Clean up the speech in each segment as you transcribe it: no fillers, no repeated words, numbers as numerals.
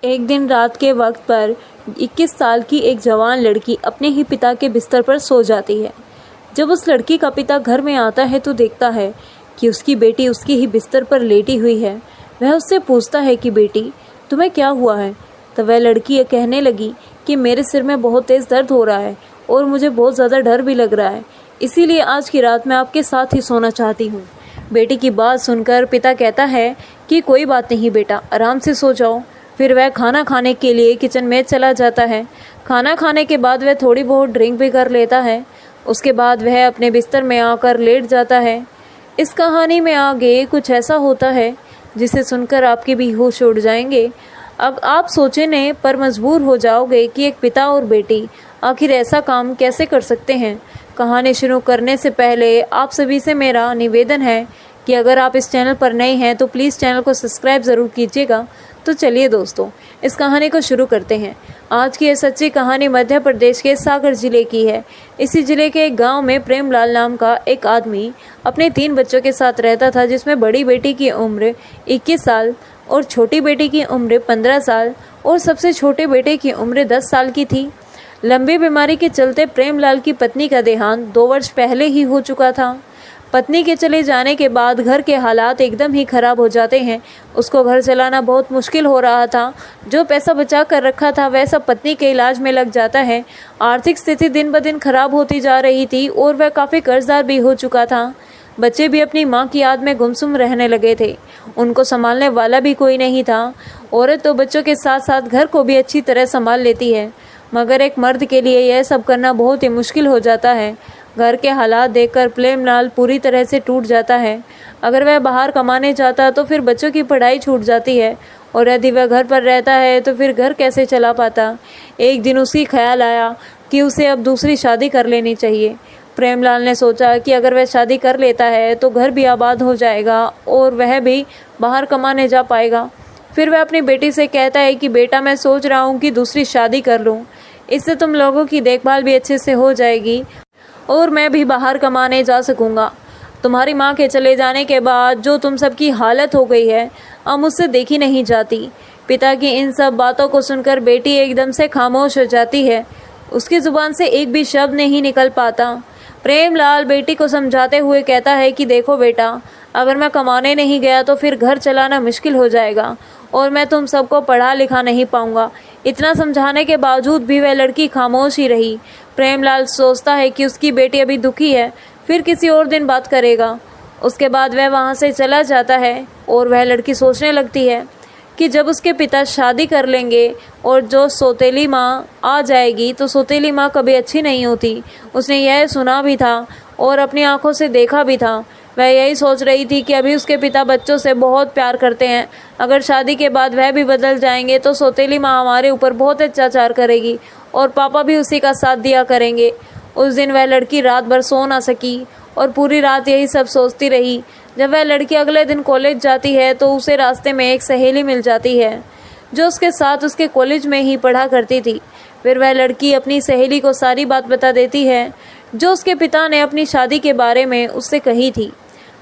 एक दिन रात के वक्त पर 21 साल की एक जवान लड़की अपने ही पिता के बिस्तर पर सो जाती है। जब उस लड़की का पिता घर में आता है तो देखता है कि उसकी बेटी उसकी ही बिस्तर पर लेटी हुई है। वह उससे पूछता है कि बेटी, तुम्हें क्या हुआ है? तो वह लड़की ये कहने लगी कि मेरे सिर में बहुत तेज़ दर्द हो रहा है और मुझे बहुत ज़्यादा डर भी लग रहा है, इसीलिए आज की रात मैं आपके साथ ही सोना चाहती हूँ। बेटी की बात सुनकर पिता कहता है कि कोई बात नहीं बेटा, आराम से सो जाओ। फिर वह खाना खाने के लिए किचन में चला जाता है। खाना खाने के बाद वह थोड़ी बहुत ड्रिंक भी कर लेता है। उसके बाद वह अपने बिस्तर में आकर लेट जाता है। इस कहानी में आगे कुछ ऐसा होता है जिसे सुनकर आपके भी होश उड़ जाएंगे। अब आप सोचने पर मजबूर हो जाओगे कि एक पिता और बेटी आखिर ऐसा काम कैसे कर सकते हैं। कहानी शुरू करने से पहले आप सभी से मेरा निवेदन है कि अगर आप इस चैनल पर नए हैं तो प्लीज़ चैनल को सब्सक्राइब ज़रूर कीजिएगा। तो चलिए दोस्तों, इस कहानी को शुरू करते हैं। आज की यह सच्ची कहानी मध्य प्रदेश के सागर जिले की है। इसी जिले के एक गांव में प्रेमलाल नाम का एक आदमी अपने 3 बच्चों के साथ रहता था, जिसमें बड़ी बेटी की उम्र 21 साल और छोटी बेटी की उम्र 15 साल और सबसे छोटे बेटे की उम्र 10 साल की थी। लंबी बीमारी के चलते प्रेमलाल की पत्नी का देहांत 2 वर्ष पहले ही हो चुका था। पत्नी के चले जाने के बाद घर के हालात एकदम ही खराब हो जाते हैं। उसको घर चलाना बहुत मुश्किल हो रहा था। जो पैसा बचा कर रखा था वह सब पत्नी के इलाज में लग जाता है। आर्थिक स्थिति दिन ब दिन खराब होती जा रही थी और वह काफ़ी कर्जदार भी हो चुका था। बच्चे भी अपनी माँ की याद में गुमसुम रहने लगे थे। उनको संभालने वाला भी कोई नहीं था। औरत तो बच्चों के साथ साथ घर को भी अच्छी तरह संभाल लेती है, मगर एक मर्द के लिए यह सब करना बहुत ही मुश्किल हो जाता है। घर के हालात देखकर प्रेमलाल पूरी तरह से टूट जाता है। अगर वह बाहर कमाने जाता तो फिर बच्चों की पढ़ाई छूट जाती है, और यदि वह घर पर रहता है तो फिर घर कैसे चला पाता। एक दिन उसी ख्याल आया कि उसे अब दूसरी शादी कर लेनी चाहिए। प्रेमलाल ने सोचा कि अगर वह शादी कर लेता है तो घर भी आबाद हो जाएगा और वह भी बाहर कमाने जा पाएगा। फिर वह अपनी बेटी से कहता है कि बेटा, मैं सोच रहा हूँ कि दूसरी शादी कर लूँ, इससे तुम लोगों की देखभाल भी अच्छे से हो जाएगी और मैं भी बाहर कमाने जा सकूंगा। तुम्हारी माँ के चले जाने के बाद जो तुम सबकी हालत हो गई है, अब मुझसे देखी नहीं जाती। पिता की इन सब बातों को सुनकर बेटी एकदम से खामोश हो जाती है। उसकी जुबान से एक भी शब्द नहीं निकल पाता। प्रेमलाल बेटी को समझाते हुए कहता है कि देखो बेटा, अगर मैं कमाने नहीं गया तो फिर घर चलाना मुश्किल हो जाएगा और मैं तुम सबको पढ़ा लिखा नहीं पाऊंगा। इतना समझाने के बावजूद भी वह लड़की खामोश ही रही। प्रेमलाल सोचता है कि उसकी बेटी अभी दुखी है, फिर किसी और दिन बात करेगा। उसके बाद वह वहाँ से चला जाता है और वह लड़की सोचने लगती है कि जब उसके पिता शादी कर लेंगे और जो सौतेली माँ आ जाएगी तो सौतेली माँ कभी अच्छी नहीं होती। उसने यह सुना भी था और अपनी आंखों से देखा भी था। वह यही सोच रही थी कि अभी उसके पिता बच्चों से बहुत प्यार करते हैं, अगर शादी के बाद वह भी बदल जाएंगे तो सौतेली माँ हमारे ऊपर बहुत अत्याचार करेगी और पापा भी उसी का साथ दिया करेंगे। उस दिन वह लड़की रात भर सो ना सकी और पूरी रात यही सब सोचती रही। जब वह लड़की अगले दिन कॉलेज जाती है तो उसे रास्ते में एक सहेली मिल जाती है जो उसके साथ उसके कॉलेज में ही पढ़ा करती थी। फिर वह लड़की अपनी सहेली को सारी बात बता देती है जो उसके पिता ने अपनी शादी के बारे में उससे कही थी।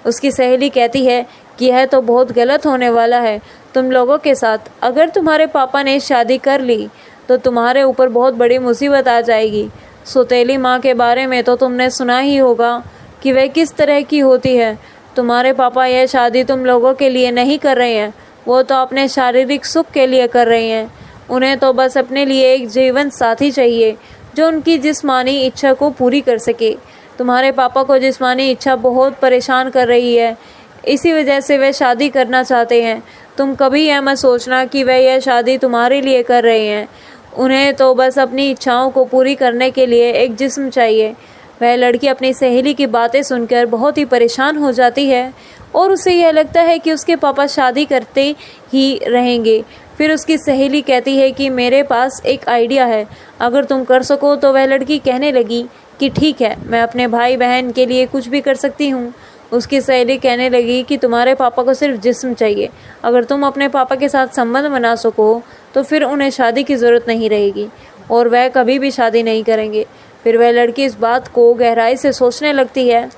उसकी सहेली कहती है कि यह तो बहुत गलत होने वाला है तुम लोगों के साथ। अगर तुम्हारे पापा ने शादी कर ली तो तुम्हारे ऊपर बहुत बड़ी मुसीबत आ जाएगी। सौतेली माँ के बारे में तो तुमने सुना ही होगा कि वह किस तरह की होती है। तुम्हारे पापा यह शादी तुम लोगों के लिए नहीं कर रहे हैं, वो तो अपने शारीरिक सुख के लिए कर रहे हैं। उन्हें तो बस अपने लिए एक जीवन साथी चाहिए जो उनकी जिस्मानी इच्छा को पूरी कर सके। तुम्हारे पापा को जिस्मानी इच्छा बहुत परेशान कर रही है, इसी वजह से वे शादी करना चाहते हैं। तुम कभी यह मत सोचना कि वे यह शादी तुम्हारे लिए कर रहे हैं। उन्हें तो बस अपनी इच्छाओं को पूरी करने के लिए एक जिस्म चाहिए। वह लड़की अपनी सहेली की बातें सुनकर बहुत ही परेशान हो जाती है और उसे यह लगता है कि उसके पापा शादी करते ही रहेंगे। फिर उसकी सहेली कहती है कि मेरे पास एक आइडिया है, अगर तुम कर सको तो। वह लड़की कहने लगी कि ठीक है, मैं अपने भाई बहन के लिए कुछ भी कर सकती हूँ। उसकी सहेली कहने लगी कि तुम्हारे पापा को सिर्फ जिस्म चाहिए, अगर तुम अपने पापा के साथ संबंध बना सको तो फिर उन्हें शादी की ज़रूरत नहीं रहेगी और वह कभी भी शादी नहीं करेंगे। फिर वह लड़की इस बात को गहराई से सोचने लगती है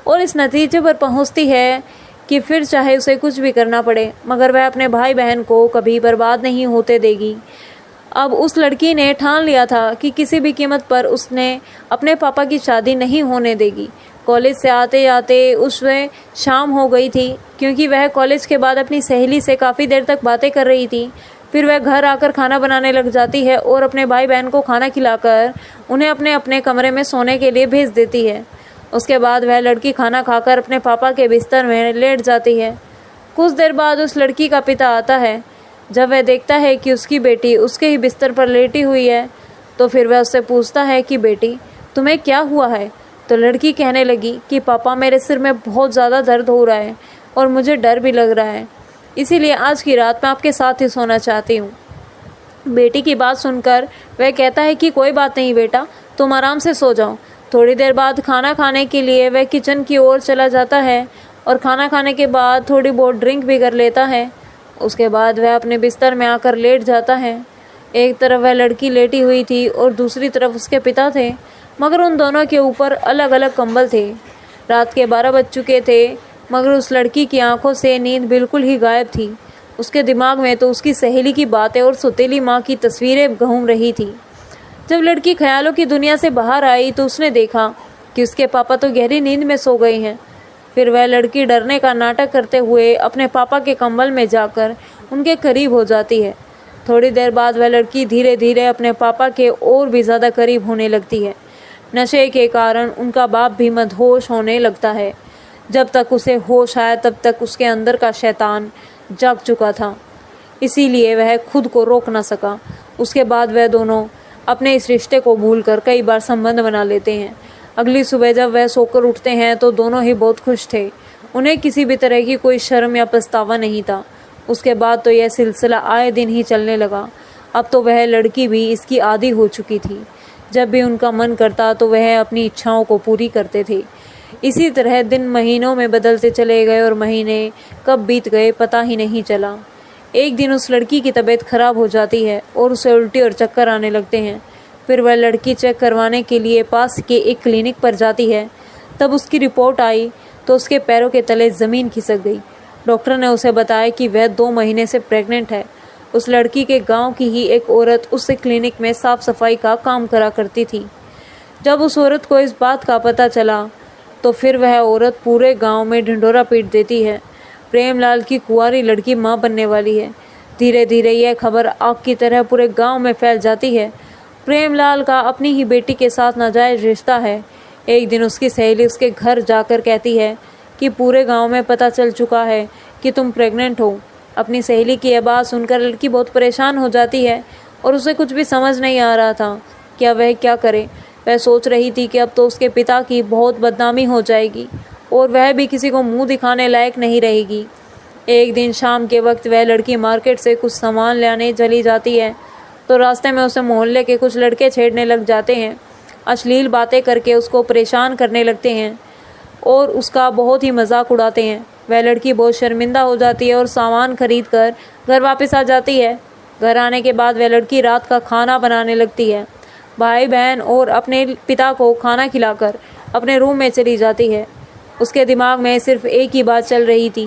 और इस नतीजे पर पहुंचती है कि फिर चाहे उसे कुछ भी करना पड़े मगर वह अपने भाई बहन को कभी बर्बाद नहीं होते देगी। अब उस लड़की ने ठान लिया था कि किसी भी कीमत पर उसने अपने पापा की शादी नहीं होने देगी। कॉलेज से आते आते उसमें शाम हो गई थी, क्योंकि वह कॉलेज के बाद अपनी सहेली से काफ़ी देर तक बातें कर रही थी। फिर वह घर आकर खाना बनाने लग जाती है और अपने भाई बहन को खाना खिलाकर उन्हें अपने अपने कमरे में सोने के लिए भेज देती है। उसके बाद वह लड़की खाना खाकर अपने पापा के बिस्तर में लेट जाती है। कुछ देर बाद उस लड़की का पिता आता है। जब वह देखता है कि उसकी बेटी उसके ही बिस्तर पर लेटी हुई है तो फिर वह उससे पूछता है कि बेटी तुम्हें क्या हुआ है। तो लड़की कहने लगी कि पापा मेरे सिर में बहुत ज़्यादा दर्द हो रहा है और मुझे डर भी लग रहा है, इसीलिए आज की रात मैं आपके साथ ही सोना चाहती हूँ। बेटी की बात सुनकर वह कहता है कि कोई बात नहीं बेटा, तुम आराम से सो जाओ। थोड़ी देर बाद खाना खाने के लिए वह किचन की ओर चला जाता है और खाना खाने के बाद थोड़ी बहुत ड्रिंक भी कर लेता है। उसके बाद वह अपने बिस्तर में आकर लेट जाता है। एक तरफ वह लड़की लेटी हुई थी और दूसरी तरफ उसके पिता थे, मगर उन दोनों के ऊपर अलग अलग कंबल थे। रात के 12 बज चुके थे मगर उस लड़की की आंखों से नींद बिल्कुल ही गायब थी। उसके दिमाग में तो उसकी सहेली की बातें और सौतेली माँ की तस्वीरें घूम रही थी। जब लड़की ख्यालों की दुनिया से बाहर आई तो उसने देखा कि उसके पापा तो गहरी नींद में सो गए हैं। फिर वह लड़की डरने का नाटक करते हुए अपने पापा के कंबल में जाकर उनके करीब हो जाती है। थोड़ी देर बाद वह लड़की धीरे धीरे अपने पापा के और भी ज़्यादा करीब होने लगती है। नशे के कारण उनका बाप भी मदहोश होने लगता है। जब तक उसे होश आया तब तक उसके अंदर का शैतान जाग चुका था, इसीलिए वह खुद को रोक न सका। उसके बाद वह दोनों अपने इस रिश्ते को भूलकर कई बार संबंध बना लेते हैं। अगली सुबह जब वह सोकर उठते हैं तो दोनों ही बहुत खुश थे। उन्हें किसी भी तरह की कोई शर्म या पछतावा नहीं था। उसके बाद तो यह सिलसिला आए दिन ही चलने लगा। अब तो वह लड़की भी इसकी आदी हो चुकी थी। जब भी उनका मन करता तो वह अपनी इच्छाओं को पूरी करते थे। इसी तरह दिन महीनों में बदलते चले गए और महीने कब बीत गए पता ही नहीं चला। एक दिन उस लड़की की तबीयत खराब हो जाती है और उसे उल्टी और चक्कर आने लगते हैं। फिर वह लड़की चेक करवाने के लिए पास के एक क्लिनिक पर जाती है। तब उसकी रिपोर्ट आई तो उसके पैरों के तले ज़मीन खिसक गई। डॉक्टर ने उसे बताया कि वह 2 महीने से प्रेग्नेंट है। उस लड़की के गांव की ही एक औरत उससे क्लिनिक में साफ सफाई का काम करा करती थी। जब उस औरत को इस बात का पता चला तो फिर वह औरत पूरे गांव में ढिंढोरा पीट देती है। प्रेमलाल की कुंवारी लड़की माँ बनने वाली है। धीरे धीरे यह खबर आग की तरह पूरे गांव में फैल जाती है। प्रेमलाल का अपनी ही बेटी के साथ नाजायज रिश्ता है। एक दिन उसकी सहेली उसके घर जाकर कहती है कि पूरे गांव में पता चल चुका है कि तुम प्रेग्नेंट हो। अपनी सहेली की यह बात सुनकर लड़की बहुत परेशान हो जाती है और उसे कुछ भी समझ नहीं आ रहा था कि अब वह क्या करे। वह सोच रही थी कि अब तो उसके पिता की बहुत बदनामी हो जाएगी और वह भी किसी को मुंह दिखाने लायक नहीं रहेगी। एक दिन शाम के वक्त वह लड़की मार्केट से कुछ सामान लाने चली जाती है तो रास्ते में उसे मोहल्ले के कुछ लड़के छेड़ने लग जाते हैं। अश्लील बातें करके उसको परेशान करने लगते हैं और उसका बहुत ही मजाक उड़ाते हैं। वह लड़की बहुत शर्मिंदा हो जाती है और सामान खरीद कर घर वापस आ जाती है। घर आने के बाद वह लड़की रात का खाना बनाने लगती है। भाई बहन और अपने पिता को खाना खिलाकर अपने रूम में चली जाती है। उसके दिमाग में सिर्फ एक ही बात चल रही थी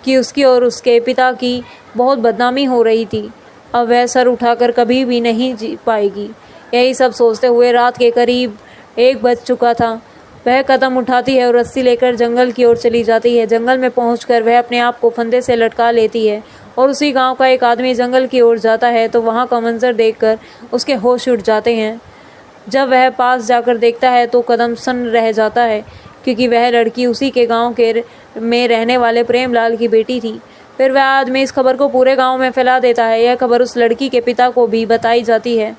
कि उसकी और उसके पिता की बहुत बदनामी हो रही थी। अब वह सर उठाकर कभी भी नहीं जी पाएगी। यही सब सोचते हुए रात के करीब 1 बज चुका था। वह कदम उठाती है और रस्सी लेकर जंगल की ओर चली जाती है। जंगल में पहुंचकर वह अपने आप को फंदे से लटका लेती है और उसी गांव का एक आदमी जंगल की ओर जाता है तो वहां का मंजर देखकर उसके होश उड़ जाते हैं। जब वह पास जाकर देखता है तो कदम सन्न रह जाता है, क्योंकि वह लड़की उसी के गांव के में रहने वाले प्रेमलाल की बेटी थी। फिर वह आदमी इस खबर को पूरे गांव में फैला देता है। यह खबर उस लड़की के पिता को भी बताई जाती है।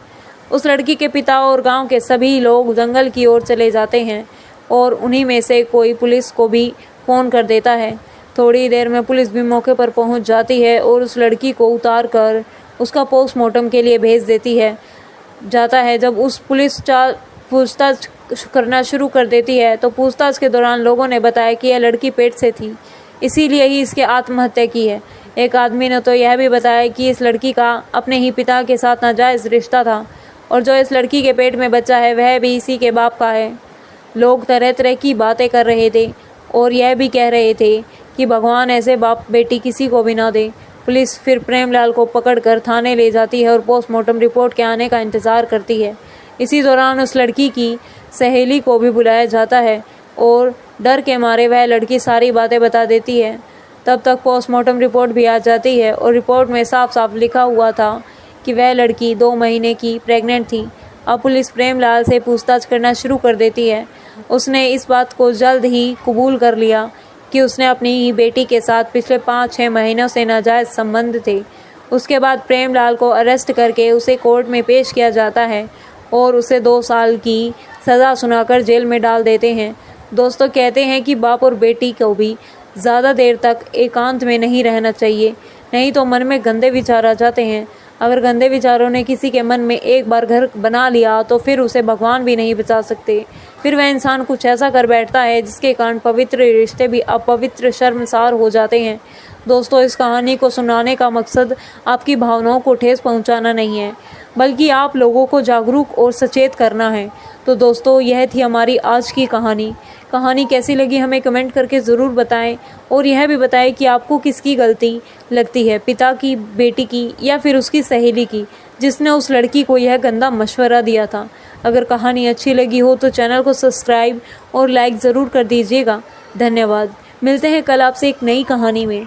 उस लड़की के पिता और गांव के सभी लोग जंगल की ओर चले जाते हैं और उन्हीं में से कोई पुलिस को भी फ़ोन कर देता है। थोड़ी देर में पुलिस भी मौके पर पहुंच जाती है और उस लड़की को उतार कर उसका पोस्टमार्टम के लिए भेज देती है जाता है। जब उस पुलिस पूछताछ करना शुरू कर देती है तो पूछताछ के दौरान लोगों ने बताया कि यह लड़की पेट से थी, इसीलिए ही इसके आत्महत्या की है। एक आदमी ने तो यह भी बताया कि इस लड़की का अपने ही पिता के साथ नाजायज़ रिश्ता था और जो इस लड़की के पेट में बच्चा है वह भी इसी के बाप का है। लोग तरह तरह की बातें कर रहे थे और यह भी कह रहे थे कि भगवान ऐसे बाप बेटी किसी को भी ना दे। पुलिस फिर प्रेमलाल को पकड़कर थाने ले जाती है और पोस्टमार्टम रिपोर्ट के आने का इंतज़ार करती है। इसी दौरान उस लड़की की सहेली को भी बुलाया जाता है और डर के मारे वह लड़की सारी बातें बता देती है। तब तक पोस्टमार्टम रिपोर्ट भी आ जाती है और रिपोर्ट में साफ साफ लिखा हुआ था कि वह लड़की 2 महीने की प्रेग्नेंट थी। अब पुलिस प्रेमलाल से पूछताछ करना शुरू कर देती है। उसने इस बात को जल्द ही कबूल कर लिया कि उसने अपनी ही बेटी के साथ पिछले 5-6 महीनों से नाजायज़ संबंध थे। उसके बाद प्रेमलाल को अरेस्ट करके उसे कोर्ट में पेश किया जाता है और उसे 2 साल की सज़ा सुनाकर जेल में डाल देते हैं। दोस्तों, कहते हैं कि बाप और बेटी को भी ज़्यादा देर तक एकांत में नहीं रहना चाहिए, नहीं तो मन में गंदे विचार आ जाते हैं। अगर गंदे विचारों ने किसी के मन में एक बार घर बना लिया तो फिर उसे भगवान भी नहीं बचा सकते। फिर वह इंसान कुछ ऐसा कर बैठता है जिसके कारण पवित्र रिश्ते भी अपवित्र, शर्मसार हो जाते हैं। दोस्तों, इस कहानी को सुनाने का मकसद आपकी भावनाओं को ठेस पहुंचाना नहीं है, बल्कि आप लोगों को जागरूक और सचेत करना है। तो दोस्तों, यह थी हमारी आज की कहानी। कहानी कैसी लगी हमें कमेंट करके ज़रूर बताएं और यह भी बताएं कि आपको किसकी गलती लगती है, पिता की, बेटी की या फिर उसकी सहेली की, जिसने उस लड़की को यह गंदा मशवरा दिया था। अगर कहानी अच्छी लगी हो तो चैनल को सब्सक्राइब और लाइक ज़रूर कर दीजिएगा। धन्यवाद। मिलते हैं कल आपसे एक नई कहानी में।